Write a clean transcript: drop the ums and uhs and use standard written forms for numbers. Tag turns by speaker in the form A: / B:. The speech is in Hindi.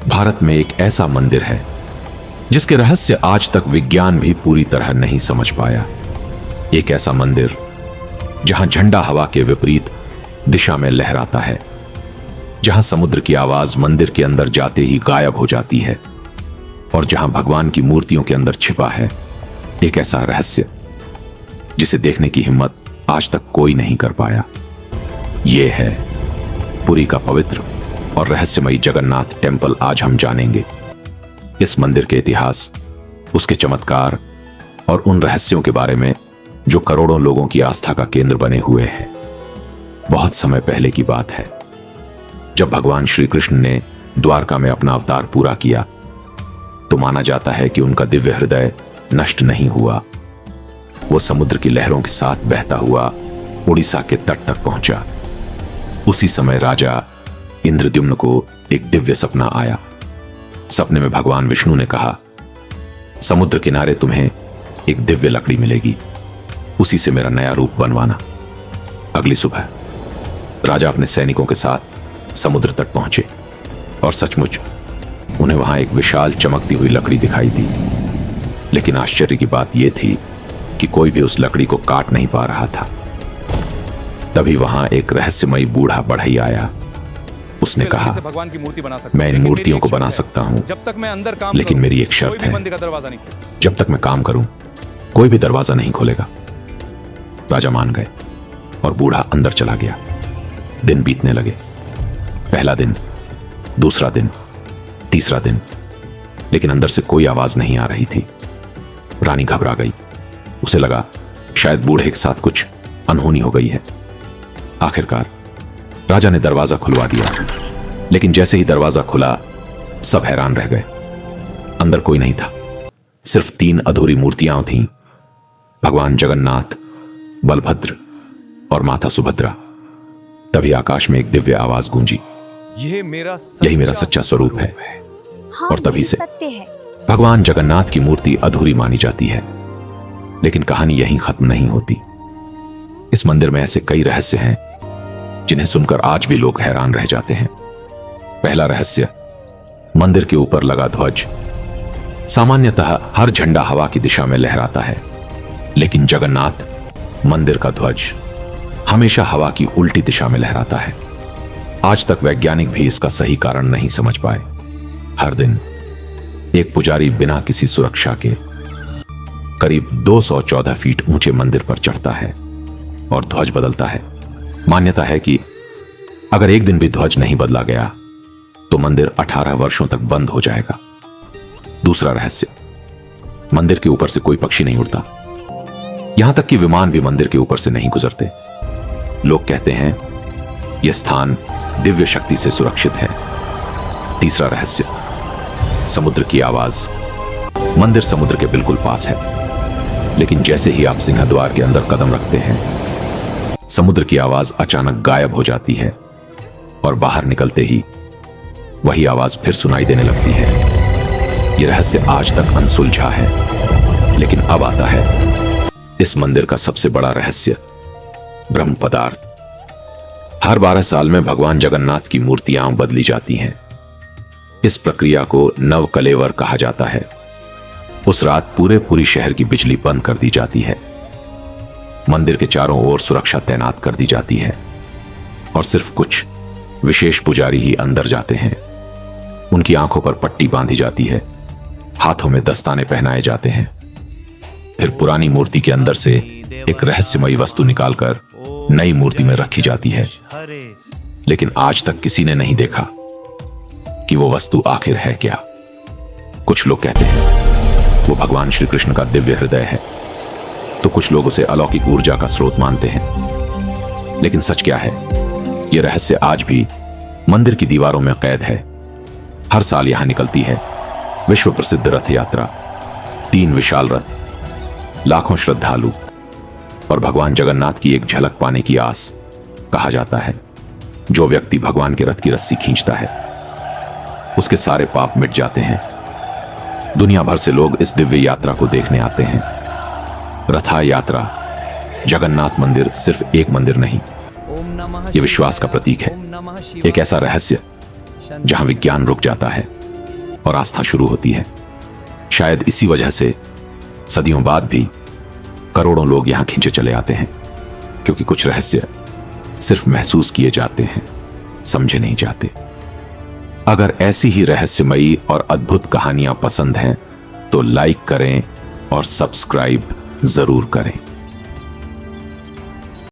A: भारत में एक ऐसा मंदिर है जिसके रहस्य आज तक विज्ञान भी पूरी तरह नहीं समझ पाया। एक ऐसा मंदिर जहां झंडा हवा के विपरीत दिशा में लहराता है, जहां समुद्र की आवाज मंदिर के अंदर जाते ही गायब हो जाती है और जहां भगवान की मूर्तियों के अंदर छिपा है एक ऐसा रहस्य जिसे देखने की हिम्मत आज तक कोई नहीं कर पाया। यह है पुरी का पवित्र और रहस्यमयी जगन्नाथ टेंपल। आज हम जानेंगे इस मंदिर के इतिहास, उसके चमत्कार और उन रहस्यों के बारे में जो करोड़ों लोगों की आस्था का केंद्र बने हुए हैं। बहुत समय पहले की बात है, जब भगवान श्री कृष्ण ने द्वारका में अपना अवतार पूरा किया, तो माना जाता है कि उनका दिव्य हृदय नष्ट नहीं हुआ। वो समुद्र की लहरों के साथ बहता हुआ उड़ीसा के तट तक पहुंचा। उसी समय राजा इंद्रद्युम्न को एक दिव्य सपना आया। सपने में भगवान विष्णु ने कहा, समुद्र किनारे तुम्हें एक दिव्य लकड़ी मिलेगी, उसी से मेरा नया रूप बनवाना। अगली सुबह राजा अपने सैनिकों के साथ समुद्र तट पहुंचे और सचमुच उन्हें वहां एक विशाल चमकती हुई लकड़ी दिखाई दी। लेकिन आश्चर्य की बात यह थी कि कोई भी उस लकड़ी को काट नहीं पा रहा था। तभी वहां एक रहस्यमयी बूढ़ा बढ़ई आया। उसने कहा,
B: भगवान की मूर्ति बना सकता,
A: मैं इन मूर्तियों को बना सकता हूं,
B: जब तक मैं अंदर काम
A: लेकिन
B: करूं,
A: मेरी एक शर्त है,
B: मंदिर का दरवाजा नहीं खोलेगा।
A: जब तक मैं काम करूं कोई भी दरवाजा नहीं खोलेगा। राजा मान गए और बूढ़ा अंदर चला गया। दिन बीतने लगे। पहला दिन, दूसरा दिन, तीसरा दिन, लेकिन अंदर से कोई आवाज नहीं आ रही थी। रानी घबरा गई। उसे लगा शायद बूढ़े के साथ कुछ अनहोनी हो गई है। आखिरकार राजा ने दरवाजा खुलवा दिया, लेकिन जैसे ही दरवाजा खुला सब हैरान रह गए। अंदर कोई नहीं था, सिर्फ 3 अधूरी मूर्तियां थीं, भगवान जगन्नाथ, बलभद्र और माता सुभद्रा। तभी आकाश में एक दिव्य आवाज गूंजी, यही मेरा सच्चा स्वरूप है। और तभी से भगवान जगन्नाथ की मूर्ति अधूरी मानी जाती है। लेकिन कहानी यहीं खत्म नहीं होती। इस मंदिर में ऐसे कई रहस्य हैं जिन्हें सुनकर आज भी लोग हैरान रह जाते हैं। पहला रहस्य, मंदिर के ऊपर लगा ध्वज। सामान्यतः हर झंडा हवा की दिशा में लहराता है, लेकिन जगन्नाथ मंदिर का ध्वज हमेशा हवा की उल्टी दिशा में लहराता है। आज तक वैज्ञानिक भी इसका सही कारण नहीं समझ पाए। हर दिन एक पुजारी बिना किसी सुरक्षा के करीब 214 फीट ऊंचे मंदिर पर चढ़ता है और ध्वज बदलता है। मान्यता है कि अगर एक दिन भी ध्वज नहीं बदला गया तो मंदिर 18 वर्षों तक बंद हो जाएगा। दूसरा रहस्य, मंदिर के ऊपर से कोई पक्षी नहीं उड़ता, यहां तक कि विमान भी मंदिर के ऊपर से नहीं गुजरते। लोग कहते हैं यह स्थान दिव्य शक्ति से सुरक्षित है। तीसरा रहस्य, समुद्र की आवाज। मंदिर समुद्र के बिल्कुल पास है, लेकिन जैसे ही आप सिंहद्वार के अंदर कदम रखते हैं, समुद्र की आवाज अचानक गायब हो जाती है और बाहर निकलते ही वही आवाज फिर सुनाई देने लगती है। यह रहस्य आज तक अनसुलझा है। लेकिन अब आता है इस मंदिर का सबसे बड़ा रहस्य, ब्रह्म पदार्थ। हर 12 साल में भगवान जगन्नाथ की मूर्तियां बदली जाती हैं। इस प्रक्रिया को नव कलेवर कहा जाता है। उस रात पुरी शहर की बिजली बंद कर दी जाती है। मंदिर के चारों ओर सुरक्षा तैनात कर दी जाती है और सिर्फ कुछ विशेष पुजारी ही अंदर जाते हैं। उनकी आंखों पर पट्टी बांधी जाती है, हाथों में दस्ताने पहनाए जाते हैं। फिर पुरानी मूर्ति के अंदर से एक रहस्यमयी वस्तु निकालकर नई मूर्ति में रखी जाती है। लेकिन आज तक किसी ने नहीं देखा कि वो वस्तु आखिर है क्या। कुछ लोग कहते हैं वो भगवान श्री कृष्ण का दिव्य हृदय है, तो कुछ लोग उसे अलौकिक ऊर्जा का स्रोत मानते हैं। लेकिन सच क्या है, यह रहस्य आज भी मंदिर की दीवारों में कैद है। हर साल यहां निकलती है विश्व प्रसिद्ध रथ यात्रा। 3 विशाल रथ, लाखों श्रद्धालु और भगवान जगन्नाथ की एक झलक पाने की आस। कहा जाता है जो व्यक्ति भगवान के रथ की रस्सी खींचता है उसके सारे पाप मिट जाते हैं। दुनिया भर से लोग इस दिव्य यात्रा को देखने आते हैं। रथा यात्रा, जगन्नाथ मंदिर सिर्फ एक मंदिर नहीं, यह विश्वास का प्रतीक है। एक ऐसा रहस्य जहां विज्ञान रुक जाता है और आस्था शुरू होती है। शायद इसी वजह से सदियों बाद भी करोड़ों लोग यहां खींचे चले आते हैं, क्योंकि कुछ रहस्य सिर्फ महसूस किए जाते हैं, समझे नहीं जाते। अगर ऐसी ही रहस्यमयी और अद्भुत कहानियां पसंद हैं तो लाइक करें और सब्सक्राइब जरूर करें।